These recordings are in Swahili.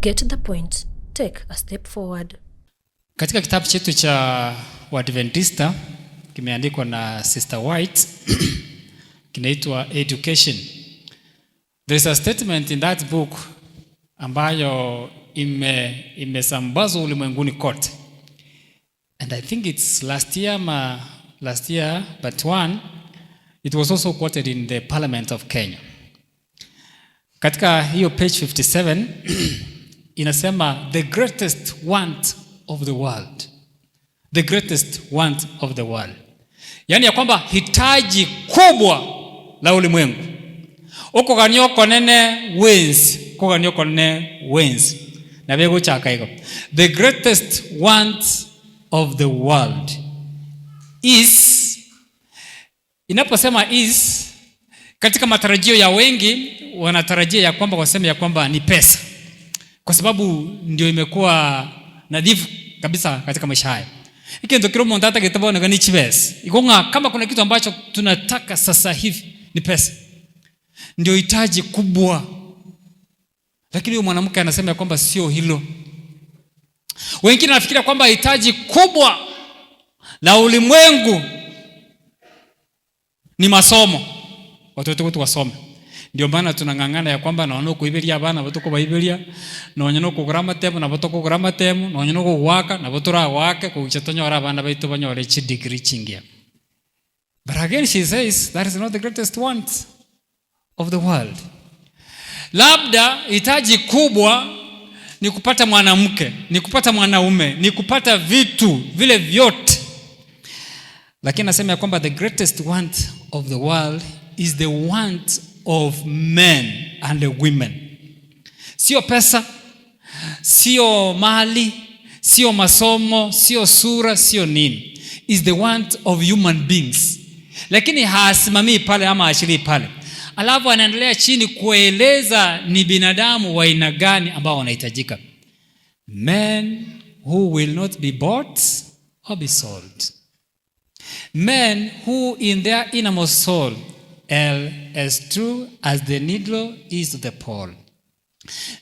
Get the point. Take a step forward. Katika kitabu chetu cha Waadventista kimeandikwa na Sister White kinaitwa Education. There is a statement in that book ambayo imesambazwa ulimwenguni kote. And I think it's last year but it was also quoted in the Parliament of Kenya. Katika hiyo page 57 inasema the greatest want of the world. The greatest want of the world. Yani ya kwamba hitaji kubwa la ulimwengu. Uko kanyoko nene wins. Na bego chaka iko. The greatest want of the world is, inaposema is, katika matarajio ya wengi wanatarajia ya kwamba waseme ya kwamba ni pesa. Kwa sababu ndio imekuwa nadhifu kabisa katika maisha haya. Hiki ndio kile mtata kitabo na gani chibes. Ikonga kama kuna kitu ambacho tunataka sasa hivi ni pesa. Ndio hitaji kubwa. Lakini huyo mwanamke anasema ya kwamba sio hilo. Wengine wanafikiria kwamba hitaji kubwa la ulimwengu ni masomo. Watoto wetu wasome. Ndio maana tunangangana ya kwamba naona kuiberia abana batoko baiberia, naona kugurama temu na batoko kugurama temu, naona kuwaka na batura wake kuchatonya ora abana baitu banyore chi degree chingia. But again she says that is not the greatest want of the world. Labda hitaji kubwa ni kupata mwanamke, ni kupata mwanaume, ni kupata vitu vile vyote. Lakini nasema ya kwamba the greatest want of the world is the want of men and the women. Sio pesa, sio mali, sio masomo, sio sura, sio nini. Is the want of human beings. Lakini hasimamii pale ama ashiri pale. Alafu anaendelea chini kueleza ni binadamu wa aina gani ambao wanahitajika. Men who will not be bought or be sold. Men who in their innermost soul as true as the needle is to the pole.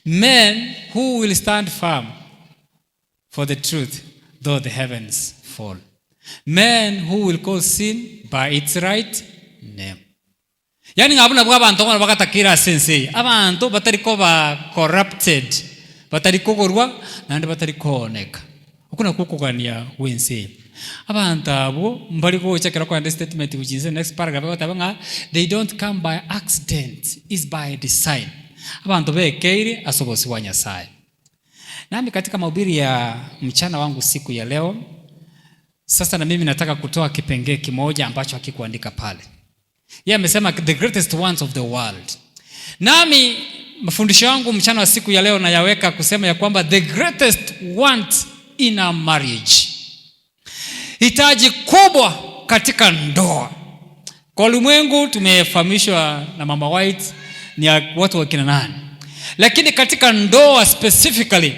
Men who will stand firm for the truth though the heavens fall. Men who will call sin by its right name. Yani ngabuna bwa bantu ngona bakatakira sensei. Abantu batariko ba corrupted. Batariko gorwa nande batariko oneka. Ukuna kukugania wense. Abantu abo mbaliko chekera kwa statement which is the next paragraph batabanga they don't come by accident, is by design. Abantu bekeire asobosi wa Nyasaye. Nami katika mahubiri ya mchana wangu siku ya leo sasa na mimi nataka kutoa kipengee kimoja ambacho hakikuandika pale. Yeye amesema the greatest wants of the world. Nami mafundisho yangu mchana wa siku ya leo na yaweka kusema ya kwamba the greatest want in a marriage. Hitaji kubwa katika ndoa. Kwa ulimwengu tumefahamishwa na Mama White ni watu wa kina nani. Lakini katika ndoa specifically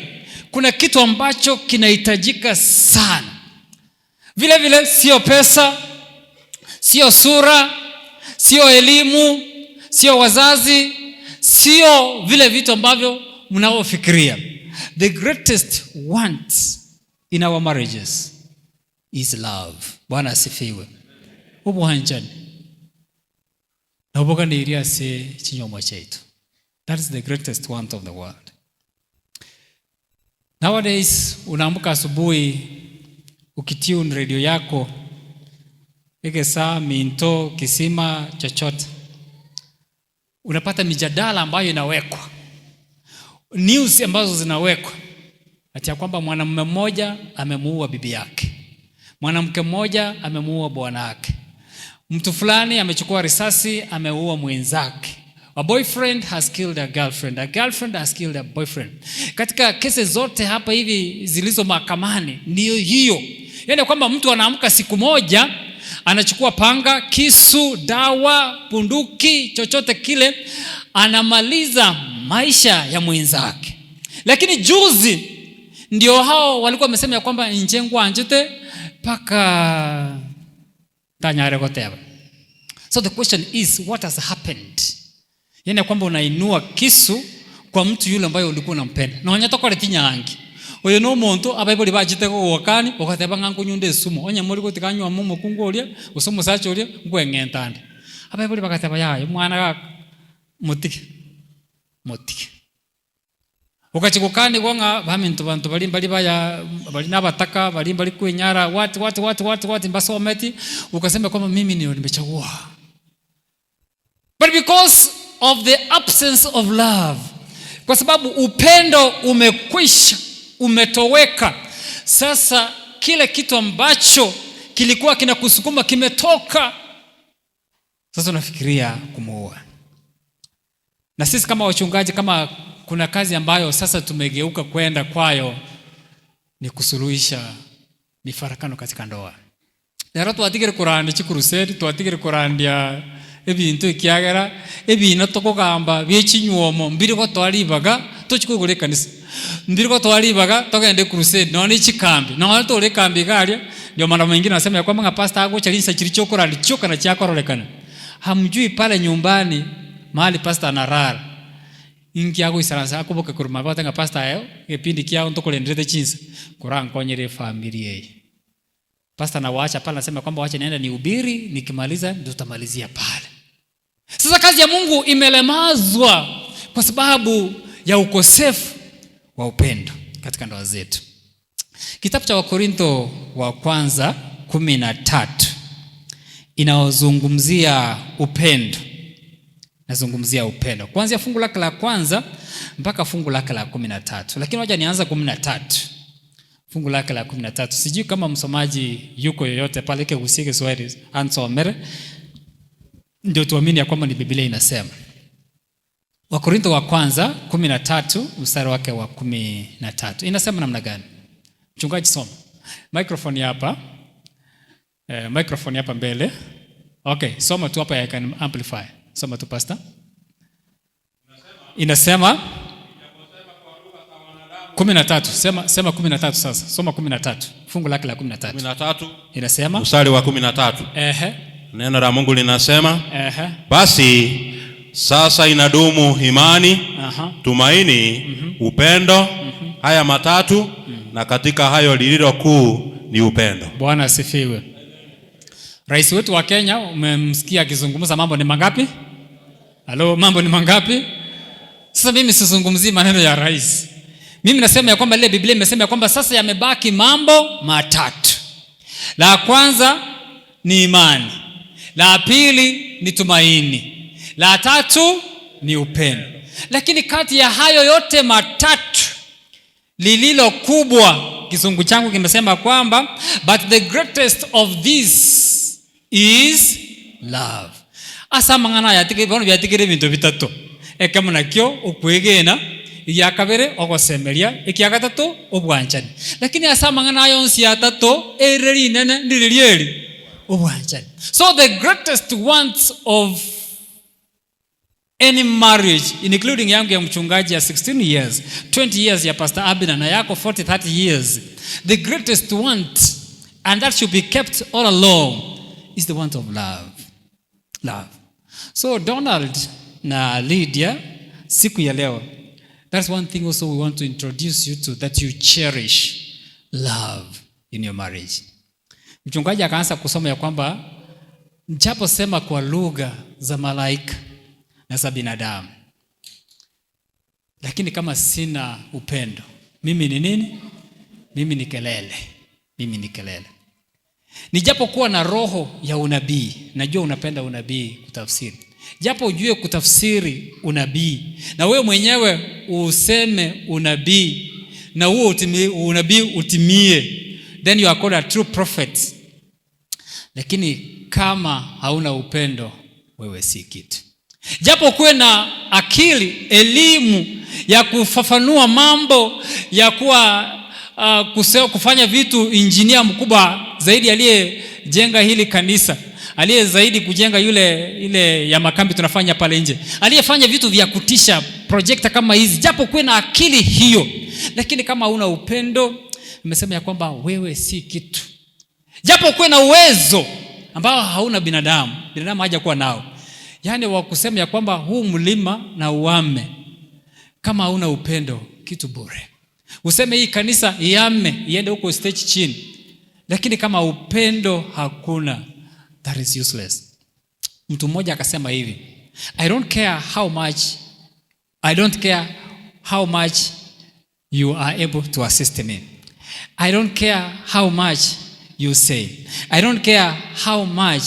kuna kitu ambacho kinahitajika sana. Vile vile sio pesa, sio sura, sio elimu, sio wazazi, sio vile vitu ambavyo mnaofikiria. The greatest want in our marriages is love. Bwana asifiwe. Ubuhanjani. Na uboga ni iria se chinyoma chetu. That is the greatest want of the world. Nowadays unaamka asubuhi ukitune radio yako eke saa minto kisima chochote. Unapata mijadala ambayo inawekwa. News ambazo zinawekwa. Ati ya kwamba mwanamume mmoja amemuua bibi yake. Mwanamke mmoja amemuua bwana wake. Mtu fulani amechukua risasi ameua mwenzake. A boyfriend has killed a girlfriend. A girlfriend has killed a boyfriend. Katika kesi zote hapa hivi zilizo mahakamani ndio hiyo. Yaani kwamba mtu anaamka siku moja anachukua panga, kisu, dawa, bunduki, chochote kile anamaliza maisha ya mwenzake. Lakini juzi ndio hao walikuwa wamesema ya kwamba njengwa anjete paka tanyare koteba. So the question is what has happened? Yaani kwamba unainua kisu kwa mtu yule ambaye ulikuwa unampenda. Na onye tokore tinyangi. Oyo no muntu abaibuli bajite ko wakani okateba ngangu nyunde sumo. Onye muri gotikanywa mumo kungoria usomo sacho oria ngwengentande. Abaibuli bakateba yayo mwana ga mutike. Ukachikukani kwanga bamintu bantu bali baya bali nabataka bali kwenyara what mbasometi ukasema kwamba mimi ndio nimechagua. But because of the absence of love, kwa sababu upendo umekwisha, umetoweka, sasa kile kitu ambacho kilikuwa kinakusukuma kimetoka. Sasa unafikiria kumuoa. Na sisi kama wachungaji, kama kuna kazi ambayo sasa tumegeuka kwenda kwayo, ni kusuluhisha mifarakano katika ndoa. Rero twatigire kurandi chikuruseri, twatigire kurandia ebintu ikiagera ebina tokogamba byechinywomo mbiri ko twalibaga tochikugure kanisa mbiri ko twalibaga togende crusade none chikambi none tole kambi galia. Ndio maana mwingine anasema ya kwamba pastor ago chalinsa chilicho kurandi choka na chakorolekana. Hamjui pale nyumbani mahali pastor anarara ingi yago isaransa akuboke kuruma batanga pastor ayo kipindi kiao ntokolendrete chinsa kurankonyere familia hii. Pastor na waacha pale anasema kwamba waache nienda nihubiri, nikimaliza ndio tutamalizia pale. Sasa kazi ya Mungu imelemazwa kwa sababu ya ukosefu wa upendo katika ndoa zetu. Kitabu cha Wakorintho wa kwanza 13 inaozungumzia upendo. Nazungumzia upendo kuanzia fungu lake la kwanza mpaka fungu lake la 13. Lakini wacha nianza 13. Fungu lake la 13. Sijui kama msomaji yuko yoyote pale ke usike Swahili ansomere ndio tuamini ya kwamba ni Biblia inasema. Wakorintho wa kwanza 13 mstari wake wa 13. Inasema namna gani? Mchungaji soma. Microphone hapa. Microphone hapa mbele. Okay, soma tu hapa, I can amplify. Soma tu pastor. Inasema 13. Sema 13 sasa. Soma 13. Fungu lake la 13. 13. Inasema mstari wa 13. Neno la Mungu linasema basi sasa inadumu imani, tumaini, upendo, haya matatu, na katika hayo lililo kuu ni upendo. Bwana asifiwe. Rais wetu wa Kenya umemsikia akizungumza mambo ni mangapi? Halo, mambo ni mangapi? Sasa mimi sizungumzii maneno ya rais. Mimi nasema ya kwamba ile Biblia imesema ya kwamba sasa yamebaki mambo matatu. La kwanza ni imani. La pili ni tumaini. La tatu ni upendo. Lakini kati ya hayo yote matatu lililo kubwa, kisungu changu kimesema kwamba but the greatest of these is love. Asa mangana yatike bono byatikire bintu bitatu. Ekamo nakyo okwegena, ya kabere ogosemeria, ekia gatatu obwanchani. Lakini asa mangana yonsi ya tatu ereri nene ndiririeri obwanchani. So the greatest wants of any marriage, including yangu ya mchungaji ya 16 years, 20 years ya Pastor Abina na yako 40-30 years, the greatest want, and that should be kept all along, is the want of love. Love. So Donald na Lydia, siku ya leo, that's one thing also we want to introduce you to, that you cherish love in your marriage. Mchungaji akaanza kusoma ya kwamba japo sema kwa lugha za malaika na za binadamu, lakini kama sina upendo, mimi ni nini? Mimi ni kelele. Mimi ni kelele. Nijapo kuwa na roho ya unabii, najua unapenda unabii kutafsiri. Japo ujue kutafsiri unabii, na wewe mwenyewe useme unabii, na huo unabii utimie, then you are called a true prophet. Lakini kama hauna upendo, wewe si kitu. Japo kuwe na akili, elimu ya kufafanua mambo, ya kuwa kufanya vitu, engineer mkubwa zaidi aliyejenga hili kanisa, aliye zaidi kujenga ile ya makambi tunafanya pale nje, aliyefanya vitu vya kutisha, projector kama hizi, japo kuwe na akili hiyo, lakini kama hauna upendo, nimesema ya kwamba wewe si kitu. Japo kuwe na uwezo ambao hauna binadamu haja kuwa nao, yani wa kusema ya kwamba huu mlima na uame, kama hauna upendo, kitu bure. Useme hii kanisa iame, iende huko stage chini, lakini kama upendo hakuna, that is useless. Mtu mmoja akasema hivi, I don't care how much you are able to assist me. I don't care how much you say. I don't care how much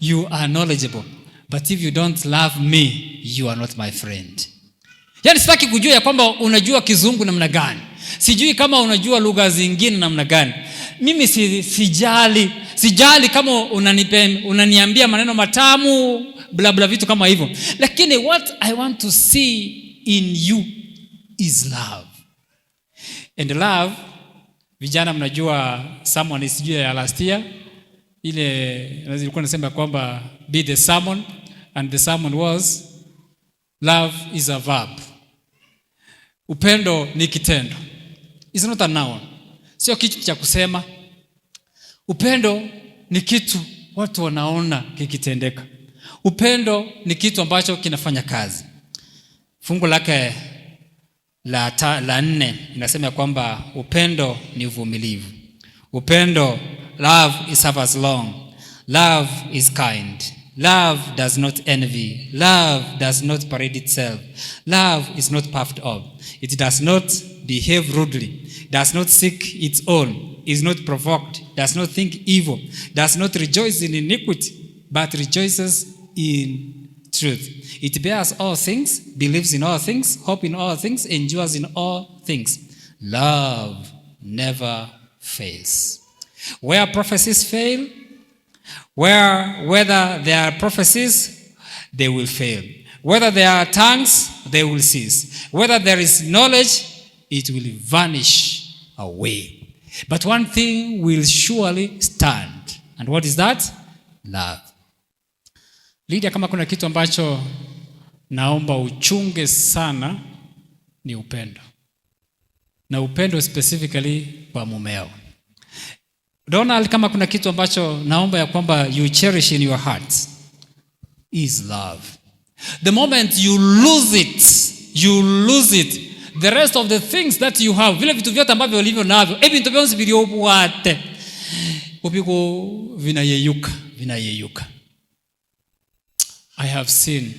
you are knowledgeable. But if you don't love me, you are not my friend. Yani sitaki kujua ya kwamba unajua kizungu namna gani. Sijui kama unajua lugha zingine namna gani. Mimi sijali kama unaniambia maneno matamu, bla bla vitu kama hivyo. Lakini what I want to see in you is love. And love, vijana mnajua someone is due ya last year. Ile nilikuwa nasema kwamba be the sermon, and the sermon was love is a verb. Upendo ni kitendo. It's not a noun. Sio kitu cha kusema. Upendo ni kitu watu wanaona kikitendeka. Upendo ni kitu ambacho kinafanya kazi. Fungu lake la 4 inasema kwamba upendo ni uvumilivu. Upendo, love is suffers long. Love is kind. Love does not envy. Love does not parade itself. Love is not puffed up. It does not behave rudely. Does not seek its own. Is not provoked. Does not think evil. Does not rejoice in iniquity, but rejoices in truth. It bears all things, believes in all things, hope in all things, endures in all things. Love never fails. Where prophecies fail, whether there are prophecies, they will fail. Whether there are tongues, they will cease. Whether there is knowledge, it will vanish away. But one thing will surely stand. And what is that? Love. Lydia, kama kuna kitu ambacho naomba uchunge sana ni upendo. Na upendo specifically kwa mumeo. Donald, kama kuna kitu ambacho naomba ya kwamba you cherish in your heart is love. The moment you lose it, the rest of the things that you have, vile vitu vyote ambavyo ulivyo navyo, ebintu byonse biri obwate ubiko vinayeyuka. I have seen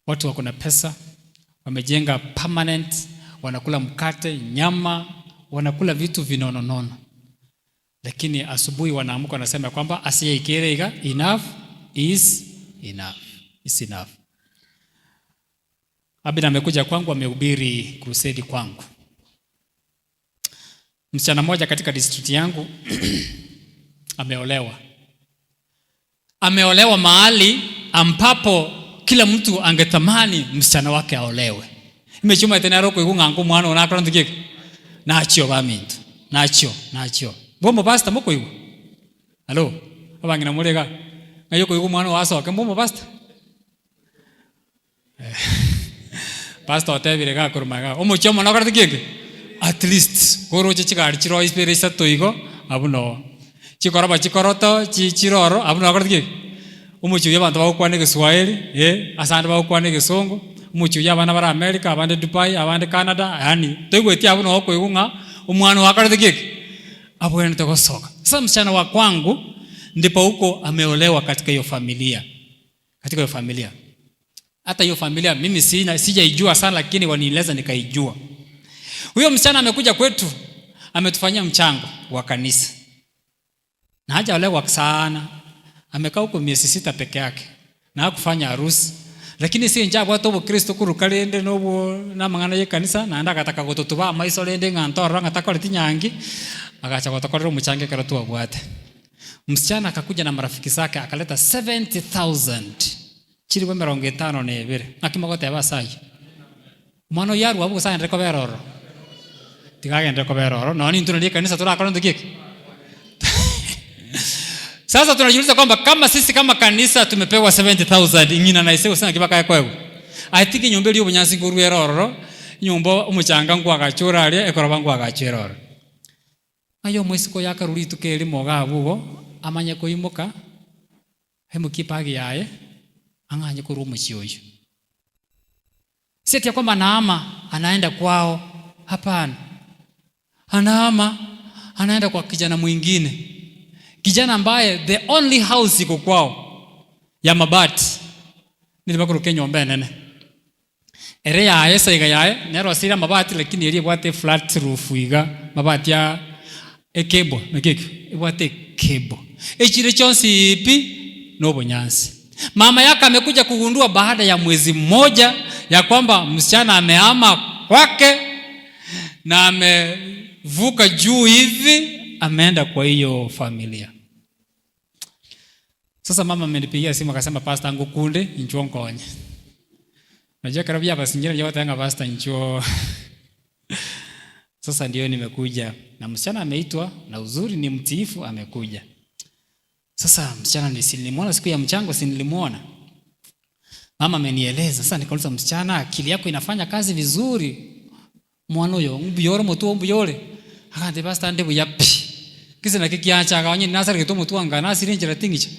watu wako na pesa, wamejenga permanent, wanakula mkate, nyama, wanakula vitu vinononono. Lakini asubuhi wanaamka wanasema kwamba asiyeikirega, enough is enough. Is enough. Abida amekuja kwangu, amehubiri crusade kwangu. Msichana mmoja katika district yangu ameolewa mahali ambapo kila mtu angetamani msichana wake aolewe. Imechuma tena roko ikungangu mwana unakora ndike nacho bamintu nacho bombo pasta moko yuko hello abangina murega ngayoko yuko mwana wasoke bombo pasta pasta otebirega kurumaga omuchomo nakora ndike at least koroche chikari chiro inspiration toigo abuno chikoroba chikoroto chichiroro abuno nakora ndike umuchuye abantu bakwane Kiswahili asande bakwane Kisongo umuchuye abana bara America abande Dubai abande Canada yani toigwetia abuno hoko igunga umwana wakara ndike abwene togosoka. Sasa msichana wa kwangu ndipo huko ameolewa katika hiyo familia. Hata hiyo familia mimi sijaijua sana, lakini wanieleza nikaijua. Huyo msichana amekuja kwetu, ametufanyia mchango wa kanisa. Na hajaolewa sana. Amekaa huko miezi 6 peke yake. Na hakufanya harusi. Lakini si njabo atobo Kristo kurukalende nobo na mangana ye kanisa na anda kataka gototuba maiso lende ngantora ngataka litinyangi akacha gotokorero muchange karatu abwate. Msichana akakuja na marafiki zake akaleta 70,000 chiri kwa 50 na ebere akimagote abasayi mwana yaru abo sa ndeko beroro tigage ndeko beroro noni ntunali kanisa turakora ndikiki. Sasa tunajiuliza kwamba kama sisi kama kanisa tumepewa 70,000 ingina na iseo sana kibaka yakwewe. I think nyombe liyo bunyansi nguru eroro nyombo umuchanga ngwa agachura ali ekoroba ngwa agachiroro. Ayo mwesiko yakaruri tukeli moga abugo amanye koimuka hemukipagi yaye anganye kurumu chioyo. Seti ya kwamba anaama anaenda kwao, hapana. Anaama anaenda kwa kijana mwingine, kijana ambaye the only house iko kwao ya mabati nilibakuru nyumba nene ere ya esa igayae nero asira mabati, lakini eri bwate flat roof iga mabati ya ekebo mekeke bwate kebo echire chonsi ipi no bonyansi. Mama yake amekuja kugundua baada ya mwezi mmoja ya kwamba msichana amehama kwake na amevuka juu hivi ameenda kwa hiyo familia. Sasa mama amenipigia simu akasema, pastor ngukunde inchuo nkonye. Najua karibia basinjira yote anga pastor inchuo. Sasa ndio nimekuja na msichana ameitwa na uzuri ni mtiifu amekuja. Sasa msichana nilimuona siku ya mchango, si nilimuona. Mama amenieleza. Sasa nikauliza, msichana akili yako inafanya kazi vizuri? Mwana yo mbiyoro motu mbiyore. Akande pastor ndebu yapi. Kisa na kikiacha akawanye nasari kitomo tu angana sirinjira tingicha.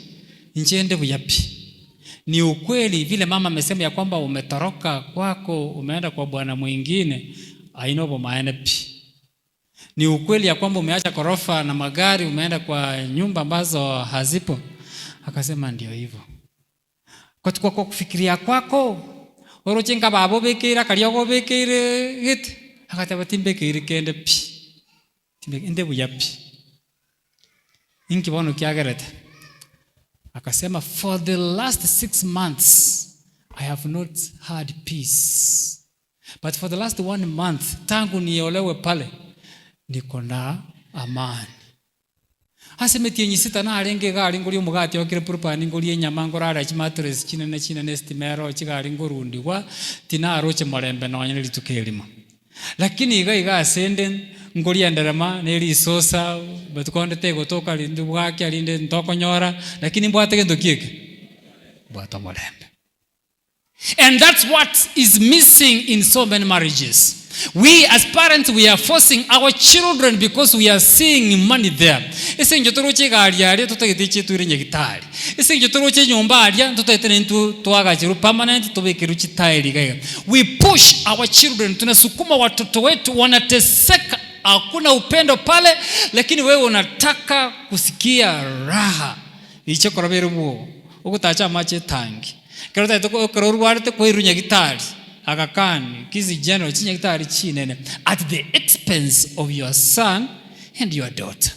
Nchende buyapi. Ni ukweli vile mama amesema ya kwamba umetoroka kwako umeenda kwa bwana mwingine, ainobo maana pi. Ni ukweli ya kwamba umeacha korofa na magari umeenda kwa nyumba ambazo hazipo. Akasema ndio hivyo. Kwa kufikiria kwako orochenga babo bekira kalioko bekire git akataba timbekire kende pi. Timbekinde buyapi. Inki bono kiagerete. Akasema, for the last 6 months I have not had peace, but for the last 1 month tangu niolewe pale niko na amani. Asemeti nyisita na alenge gali nguri umugati okire purpani nguri nyama ngorara chimatres chinene stimero chigari ngorundi wa tinaroche marembe no nyeli tukelima. Lakini iga asenden ngori enderema neri sosa batukonde gotoka lindu bwake alinde ntoko nyora, lakini mbwate gendo kieke bwata marembe. And that's what is missing in so many marriages. We as parents, we are forcing our children because we are seeing money there. Isenjo toroche gari ari tutagitiche tuirenye gitari. Isenjo toroche nyumba ari tutaitene ntu twagachiru permanent tubekiru chitairi gaya. We push our children, tunasukuma watoto wetu wanateseka, hakuna upendo pale, lakini wewe unataka kusikia raha. Icho korabero buo ukutacha mache tangi. Karota to kororwarte koirunya gitari. Akakani kizi general chinya gitari chinene at the expense of your son and your daughter.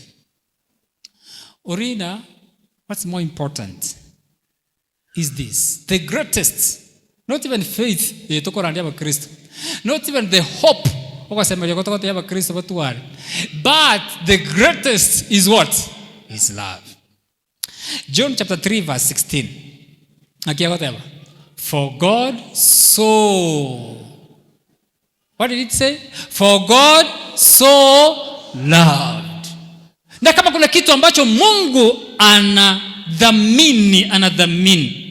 Orina, what's more important is this: the greatest, not even faith yetokorandia ba Kristo, not even the hope okasema yokotokote ya ba Kristo batuare, but the greatest is what? Is love. John chapter 3 verse 16. Akiagoteba, for God so, what did it say? For God so loved. Na kama kuna kitu ambacho Mungu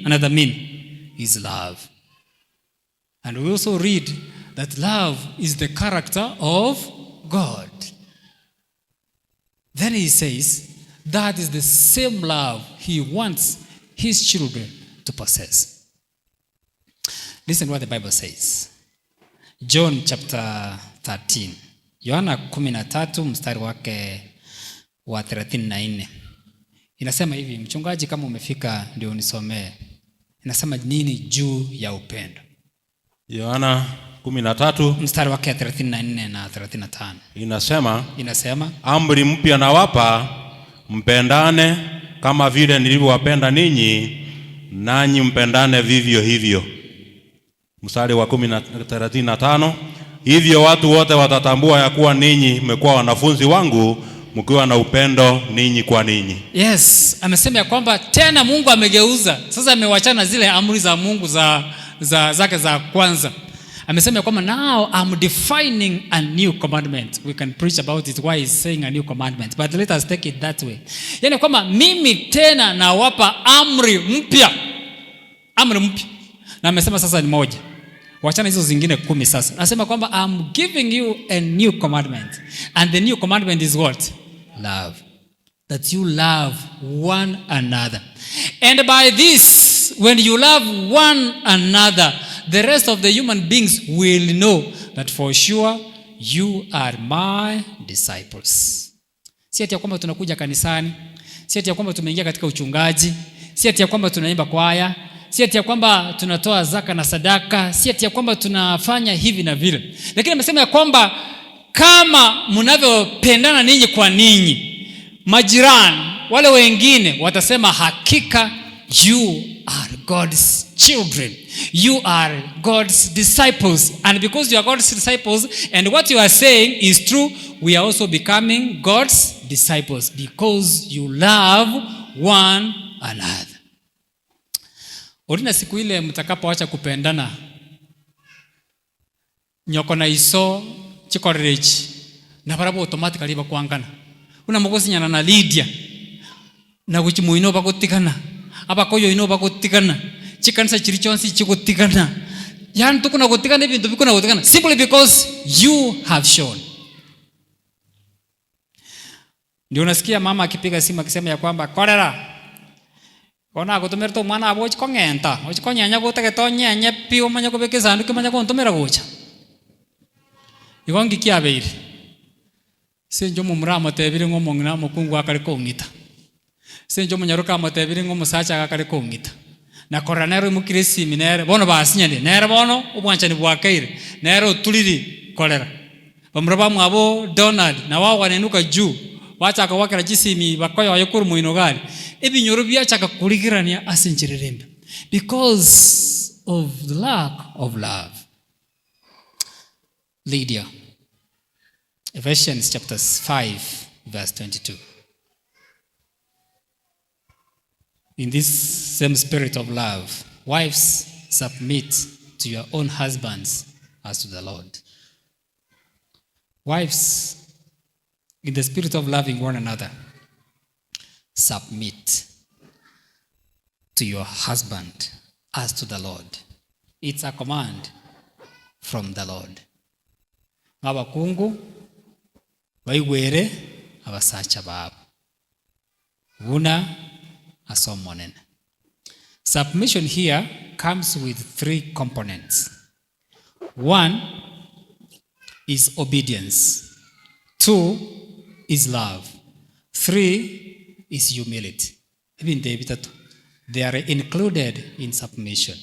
anadhamini is love. And we also read that love is the character of God. Then he says that is the same love he wants his children to possess. Listen to what the Bible says. John chapter 13. Yohana 13 mstari wake wa 34. Inasema hivi, mchungaji kama umefika ndio unisomee. Inasema nini juu ya upendo? Yohana 13 mstari wake 34 na 35. Inasema amri mpya nawapa, mpendane kama vile nilivyowapenda ninyi, nanyi mpendane vivyo hivyo. Mstari wa 35, hivyo watu wote watatambua ya kuwa ninyi mmekuwa wanafunzi wangu mkiwa na upendo ninyi kwa ninyi. Yes, amesema ya kwamba tena Mungu amegeuza. Sasa amewachana zile amri za Mungu zake za kwanza. Amesema ya kwamba now I'm defining a new commandment. We can preach about it, why he's saying a new commandment, but let us take it that way. Yani kwamba mimi tena nawapa amri mpya. Na amesema sasa ni moja. Wachana hizo zingine 10 sasa. Anasema kwamba I'm giving you a new commandment. And the new commandment is what? Love. That you love one another. And by this means when you love one another, the rest of the human beings will know that for sure you are my disciples. Si ati ya kwamba tunakuja kanisani, si ati ya kwamba tumeingia katika uchungaji, si ati ya kwamba tunaimba kwaya, si ati ya kwamba tunatoa zaka na sadaka, si ati ya kwamba tunafanya hivi na vile. Lakini amesema ya kwamba kama mnavyopendana ninyi kwa ninyi, majirani wale wengine watasema hakika you are God's children. You are God's disciples. And because you are God's disciples and what you are saying is true, we are also becoming God's disciples because you love one another. Orina siku ile mtakapoacha kupendana, nyoko na iso chikorerechi na barabo automatically bakwangana. Una mogosi nyana na Lydia na guchimuino bagotikana abakoyo ino bagotikana chikansa chirichonsi chikotikana yan tukuna gotikana bintu bikuna gotikana simply because you have shown. Ndio unasikia mama akipiga simu akisema ya kwamba korera ona gotomerto mwana abo chikongenta ochikonyanya gotake tonyenye pio manya kobeke sandu kimanya kontomera gocha igongi kiabeire senjo mumrama tebire ngomongina mukungu akari kongita senjo munyaruka amatebire ngomusacha akari kongita na koranero mukire seminare bono basinyane nere bono obwanchani bwakaire nere tuliri kolera bamraba mwabo Donald na wao wanenuka juu wacha akawakira jisimi bakoyo ayokuru muino gari ebinyoro byachaka kuligirania asinchirerembe because of the lack of love. Lydia, Ephesians chapter 5 verse 22. In this same spirit of love, wives, submit to your own husbands as to the Lord. Wives, in the spirit of loving one another, submit to your husband as to the Lord. It's a command from the Lord. Abakungu baigwere abasacha babo una asomonene. Submission here comes with 3 components. 1 is obedience. 2 is love. 3 is humility. They are included in submission.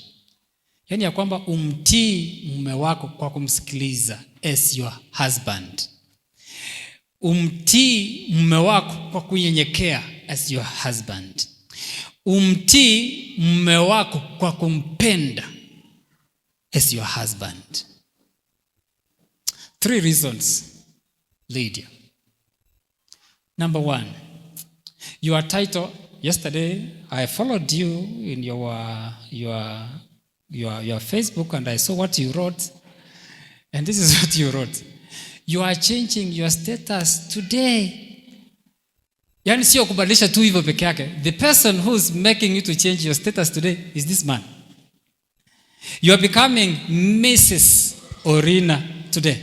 Yani ya kwamba umtii mume wako kwa kumsikiliza as your husband. Umtii mume wako kwa kunyenyekea as your husband. Umtii mume wako kwa kumpenda as your husband. 3 reasons, Lydia. Number 1, your title. Yesterday I followed you in your Facebook and I saw what you wrote. And this is what you wrote. You are changing your status today. Yani sio kubadilisha tu hivyo peke yake. The person who's making you to change your status today is this man. You are becoming Mrs. Orina today.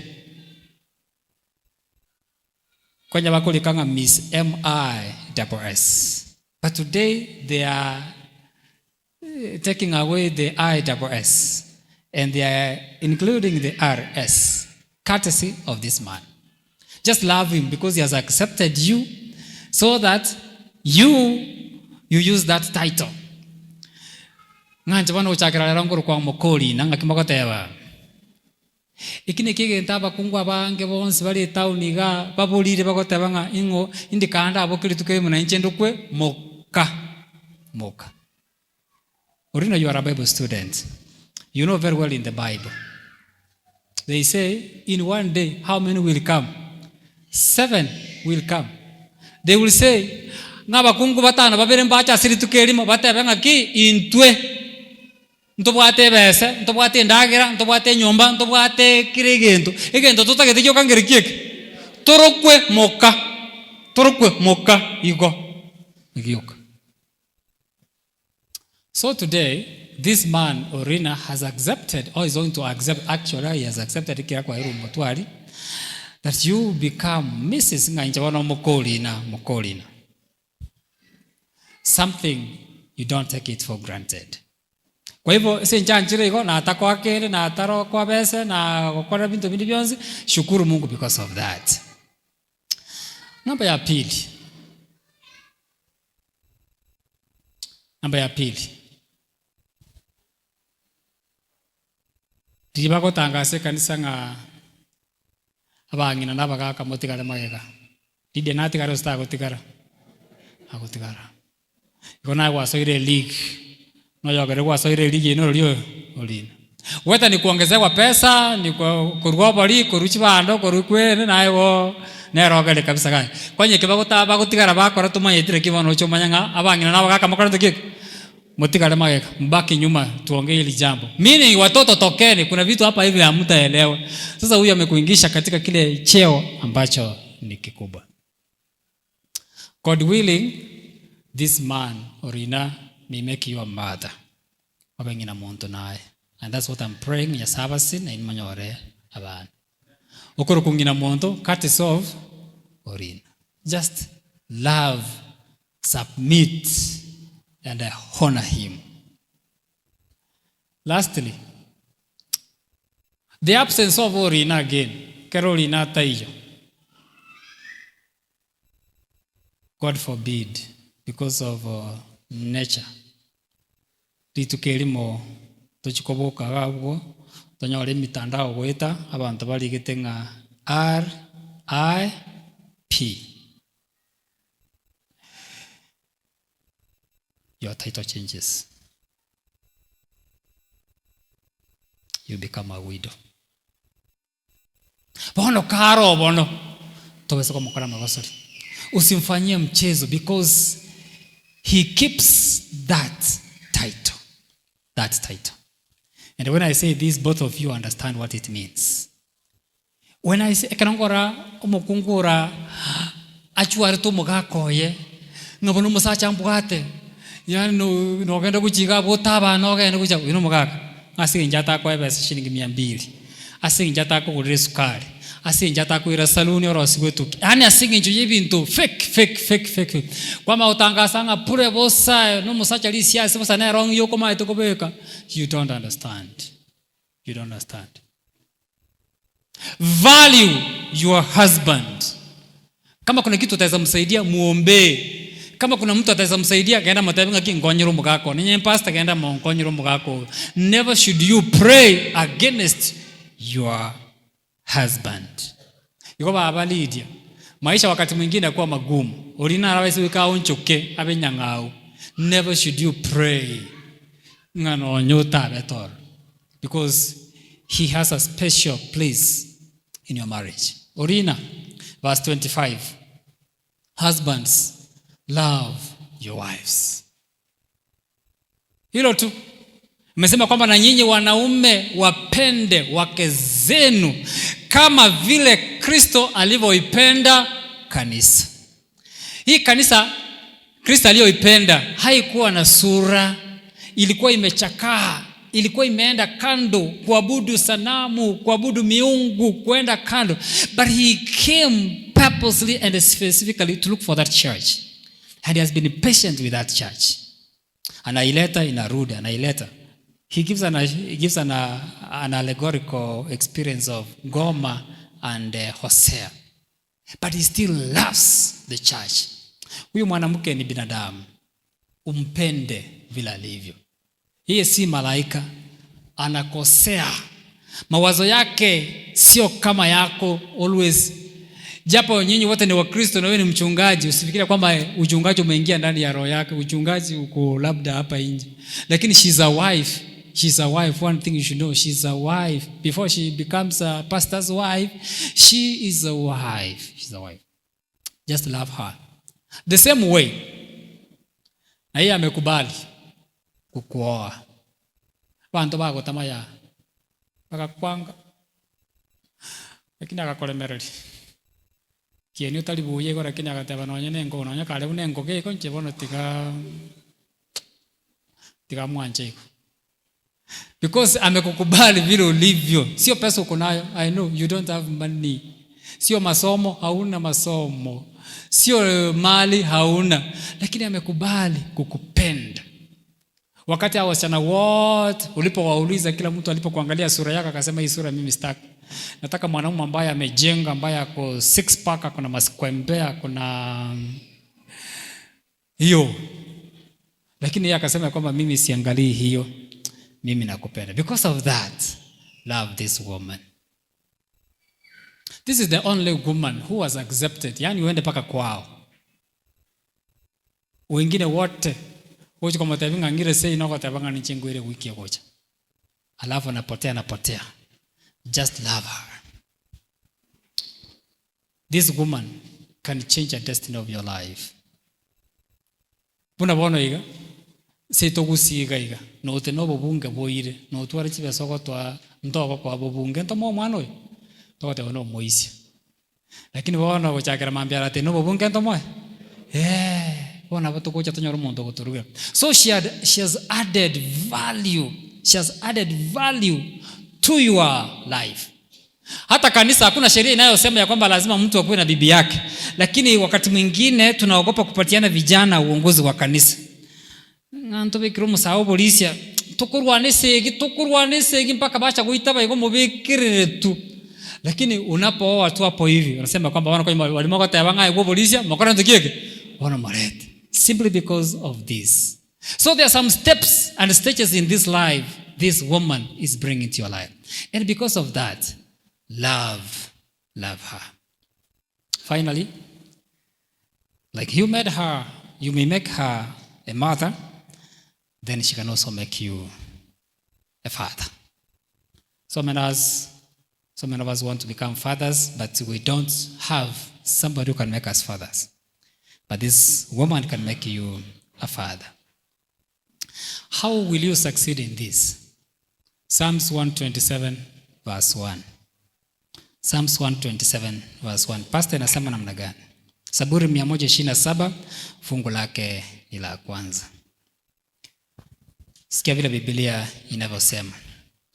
Kwenye wako likanga Miss M-I-S-S. But today they are taking away the I-S-S and they are including the R-S, courtesy of this man. Just love him because he has accepted you so that you use that title. Nganje bano uchakira rango kwa mokoli nanga kimokoteba. Ikine kige ntaba kungwa bange bonse bali town ga babulire bakoteba nga ingo indikanda abokiri tuke muna inchendukwe moka. Orina, you are a Bible student. You know very well in the Bible. They say in one day how many will come? 7 will come. They will say ngaba kungu batana babere mbacha siri tukelimo batebe nga ki intwe. Ntobwate bese, ntobwate ndagira, ntobwate nyomba, ntobwate kirigento. Egento tutagete yo kangere kieke. Torokwe moka igo. Igioka. So today, this man, Orina, has accepted, or is going to accept, actually, he has accepted that you become Mrs. Mokolina. Something you don't take it for granted. Kwa hivyo si nchanchire iko na atako akere na ataro kwa pesa na gukora bintu bindi byonse, shukuru Mungu because of that. Namba ya pili. Ndiba gutangase kanisa nga abangina nabagaka mutigare magega. Dide natigare usta gutigara. Agutigara. Ikona wasoire league. No yogere wasoire league ino ryo olina. Weta ni kuongezewa pesa, ni kurugwa bali, kuruchi bando, kurukwe nayo nerogere kabisa gani. Kwanye kibaguta gutigara bakora tumanyitire kibono cyo manyanga abangina nabagaka mukora tukiko. Mutigare mageka, mbaki nyuma tuongee hili jambo. Meaning watoto tokeni, kuna vitu hapa hivi hamtaelewa. Sasa huyu amekuingisha katika kile cheo ambacho ni kikubwa. God willing, this man Orina may make you a mother. Wabengina muntu nae. And that's what I'm praying ya sabasi na inmanyore abana. Okoro kungina muntu courtesy of Orina. Just love, submit, and I honor him. Lastly, the absence of Orina again. Carolina taiyo. God forbid, because of nature. Ritukelimo tuchikoboka gabo tonyore mitandao gweta abantu bali gitenga RIP. Your title changes. You become a widow. Bono karo bono. Toweza kumukora mabasori. Usimfanyie mchezo because he keeps that title. That title. And when I say this, both of you understand what it means. When I say kanongora umukungura achuari to mugakoye ngobono musacha mbwate yani no genda kuchiga botaba no genda kucha ino mugaka asinja ta kwa bese shilingi 200 asinja ta ko resukari asinja ta ko ira saluni orosi kwetu yani asinja ibintu fake kwama utangasanga pure bosa no musacha lisiasi bosa na wrong yoko ma itokobeka. You don't understand. Value your husband. Kama kuna kitu utaweza msaidia muombe. Kama kuna mtu ataweza msaidia kaenda matabenga kingonyero mugako ninye pastor kaenda mongonyero mugako. Never should you pray against your husband. Yuko baba Lydia, maisha wakati mwingine kwa magumu. Orina arawezi wika onchoke abenyangao. Never should you pray ngano nyota betor, because he has a special place in your marriage. Orina, verse 25. Husbands, love your wives. Hilo tu. Mmesema kwamba na nyinyi wanaume wapende wake zenu kama vile Kristo alivyoipenda kanisa. Hii kanisa Kristo aliyoipenda haikuwa na sura, ilikuwa imechakaa, ilikuwa imeenda kando kuabudu sanamu, kuabudu miungu, kwenda kando. But he came purposely and specifically to look for that church. And he has been patient with that church. Anaileta inarudi, anaileta. He gives an allegorical experience of Goma and Hosea. But he still loves the church. Huyu mwanamke ni binadamu. Umpende vile alivyo. Yeye si malaika, anakosea. Mawazo yake sio kama yako always. Japo nyinyi wote ni Wakristo na wewe ni mchungaji, usifikirie kwamba uchungaji umeingia ndani ya roho yake. Uchungaji uko labda hapa nje. Lakini she's a wife. One thing you should know, she's a wife. Before she becomes a pastor's wife, she is a wife. She's a wife. Just love her. The same way. Na yeye amekubali kukuoa. Bantu bago tamaya. Bakakwanga. Lakini akakolemereri. Kieni utalibuye gora kinya gateba nonye nengo nonye kale unengo ge konche bono tiga mwanje. Because amekukubali vile ulivyo. Sio pesa uko nayo. I know you don't have money. Sio masomo, hauna masomo. Sio mali, hauna. Lakini amekubali kukupenda. Wakati hao wasichana wote ulipowauliza, kila mtu alipokuangalia sura yako akasema hii sura mimi sitaki. Nataka mwanamume ambaye amejenga, ambaye ako six pack, ako na maskwembe, ako na hiyo. Lakini yeye akasema kwamba mimi siangalii hiyo, mimi nakupenda. Because of that, love this woman. This is the only woman who was accepted. Yani uende paka kwao. Wengine wote wote kama tabinga ngire sei nako tabanga ni chengo ile wiki yokocha. Alafu anapotea. Just love her. This woman can change the destiny of your life. Puna bono iga se togusiga iga no te no bobunge boire no twara chibe soko twa ndoko kwa bobunge ntomo mwana oyo tote ono moisi. Lakini bono gochakera mambiara te no bobunge ntomo bona batokocha tonyoro mondo goturuga. So she has added value. She has added value to your life. Hata kanisa hakuna sheria inayosema ya kwamba lazima mtu akuwe na bibi yake. Lakini wakati mwingine tunaogopa kupatiana vijana uongozi wa kanisa. Ngantobe kiromo sawo polisia tukurwane segi mpaka bacha kuitaba iko mubikirire tu. Lakini unapooa tu hapo hivi unasema kwamba wana kwa walimoga tayabanga iko polisia makora ntikieke wana marete. Simply because of this. So there are some steps and stages in this life this woman is bringing to your life. And because of that, love her. Finally, like you made her, you may make her a mother, then she can also make you a father. So many of us want to become fathers, but we don't have somebody who can make us fathers. But this woman can make you a father. How will you succeed in this? Psalms 127 verse 1. Psalms 127 verse 1. Pastor anasema namna gani? Zaburi 127 fungu lake ni la kwanza. Sikia vile Biblia inavyosema.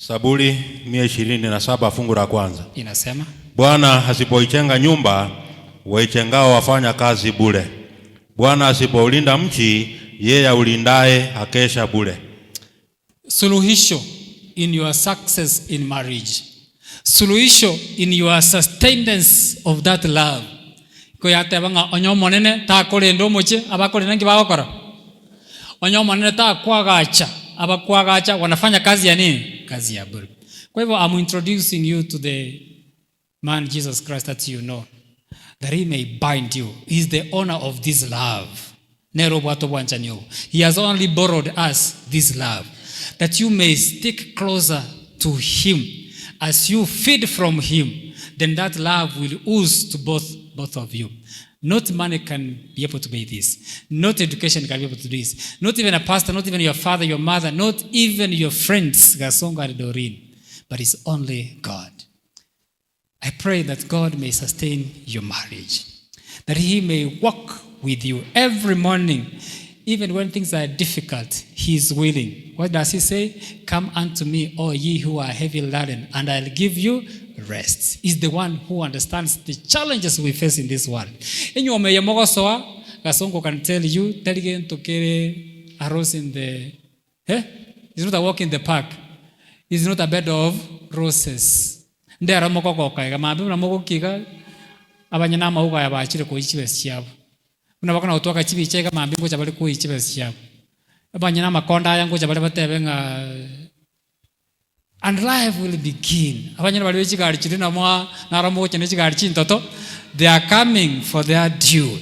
Zaburi 127 fungu la kwanza. Inasema, Bwana asipoijenga nyumba, waichengao wafanya kazi bure. Bwana asipoulinda mchi, yeye aulindaye akesha bure. Suluhisho in your success in marriage. Suluhisho in your sustenance of that love. Ko yate banga onyo monene ta kole ndo moche abakole nangi bagokora. Onyo monene ta kwagacha abakwagacha wanafanya kazi ya nini? Kazi ya bure. Kwa hivyo I'm introducing you to the man Jesus Christ that you know, that he may bind you. He is the owner of this love. He has only borrowed us this love, that you may stick closer to him. As you feed from him, then that love will ooze to both of you. Not money can be able to pay this. Not education can be able to do this. Not even a pastor, not even your father, your mother, not even your friends, Gasonga and Doreen. But it's only God. I pray that God may sustain your marriage, that he may walk with you every morning, even when things are difficult. He is willing. What does he say? Come unto me, all ye who are heavy laden, and I'll give you rest. He's the one who understands the challenges we face in this world. Gasongo can tell you, telling to carry a rose in the it's not a walk in the park. It's not a bed of roses. Ndera moko kaiga mabi na moko kiga abanyana mauga yabachire ko ichibesi yabo. Unabakana utoka chibi chega mabi ngo chabali ko ichibesi yabo. Abanyana makonda yango chabali batebenga. And life will begin. Abanyana bali chigari chirina mwa na ramo chene chigari chintoto. They are coming for their due.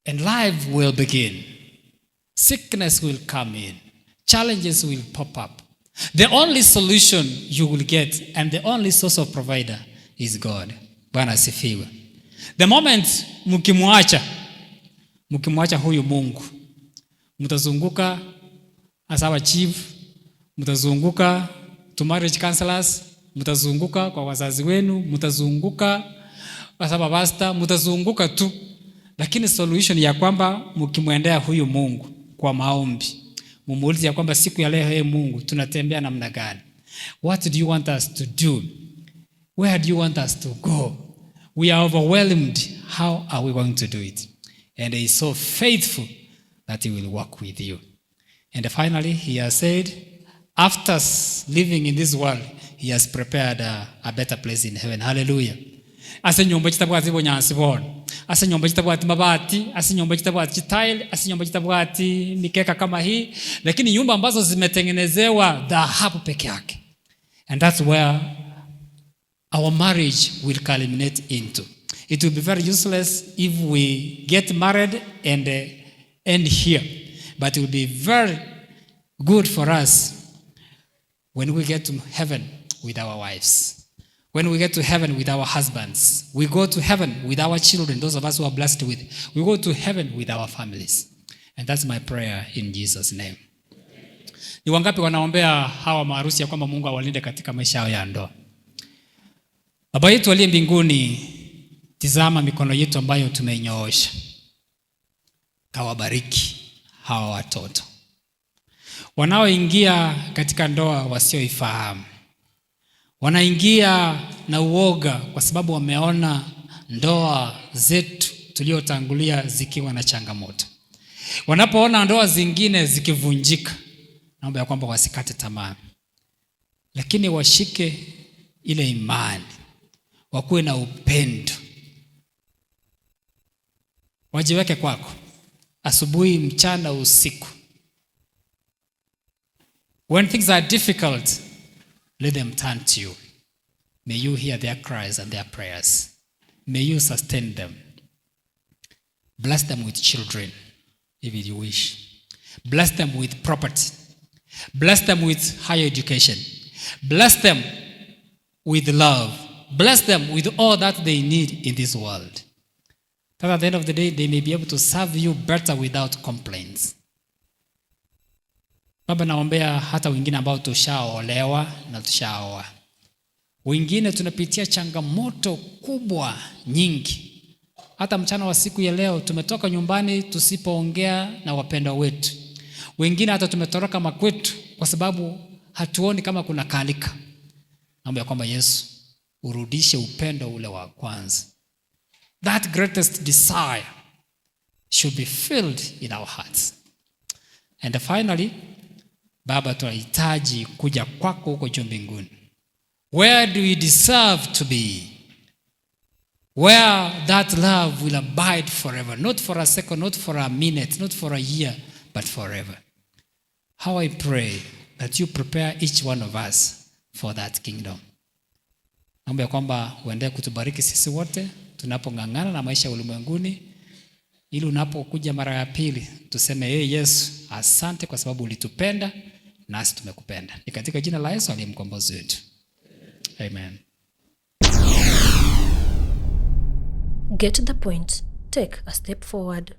And life will begin. Sickness will come in. Challenges will pop up. The only solution you will get and the only source of provider is God. Bwana asifiwe. The moment mkimwacha huyu Mungu, mtazunguka asawa chief, mtazunguka to marriage counselors, mtazunguka kwa wazazi wenu, mtazunguka asawa pastor, mtazunguka tu. Lakini solution ya kwamba mkimwendea huyu Mungu kwa maombi, mumuulize ya kwamba siku ya leo, Mungu, tunatembea namna gani? What do you want us to do? Where do you want us to go? We are overwhelmed. How are we going to do it? And he is so faithful that he will walk with you. And finally, he has said, after living in this world, he has prepared a better place in heaven. Hallelujah. Ase nyumba chitabwati bonyansi bon. Ase nyumba chitabwati mabati, ase nyumba chitabwati tile, ase nyumba chitabwati mikeka kama hii, lakini nyumba ambazo zimetengenezewa dhahabu peke yake. And that's where our marriage will culminate into. It will be very useless if we get married and end here. But it will be very good for us when we get to heaven with our wives. When we get to heaven with our husbands. We go to heaven with our children, those of us who are blessed with. We go to heaven with our families. And that's my prayer in Jesus' name. Ni wangapi wanaombea hawa maharusi ya kwamba Mungu awalinde katika maisha yao ya ndoa? Baba yetu aliye mbinguni, tizama mikono yetu ambayo tumeinyoosha. Kawabariki hawa watoto wanaoingia katika ndoa wasioifahamu. Wanaingia na uoga kwa sababu wameona ndoa zetu tuliotangulia zikiwa na changamoto. Wanapoona ndoa zingine zikivunjika, naomba ya kwamba wasikate tamaa, lakini washike ile imani, wakuwe na upendo, wajiweke kwako asubuhi, mchana, usiku. When things are difficult, let them turn to you. May you hear their cries and their prayers. May you sustain them. Bless them with children, if you wish. Bless them with property. Bless them with higher education. Bless them with love. Bless them with all that they need in this world. That at the end of the day, they may be able to serve you better without complaints. Baba, naombea hata wengine ambao tushaolewa na tushaoa. Wengine tunapitia changamoto kubwa nyingi. Hata mchana wa siku ya leo tumetoka nyumbani tusipoongea na wapendwa wetu. Wengine hata tumetoroka makwetu kwa sababu hatuoni kama kuna kalika. Naomba kwamba Yesu urudishe upendo ule wa kwanza. That greatest desire should be filled in our hearts. And finally, Baba, tunahitaji kuja kwako huko juu mbinguni. Where do we deserve to be? Where that love will abide forever. Not for a second, not for a minute, not for a year, but forever. How I pray that you prepare each one of us for that kingdom. Naomba ya kwamba uendelee kutubariki sisi wote tunapong'ang'ana na maisha ya ulimwenguni, ili unapokuja mara ya pili tuseme, hey Yesu, asante kwa sababu ulitupenda nasi tumekupenda. Ni katika jina la Yesu aliye mkombozi wetu. Amen. Get the point. Take a step forward.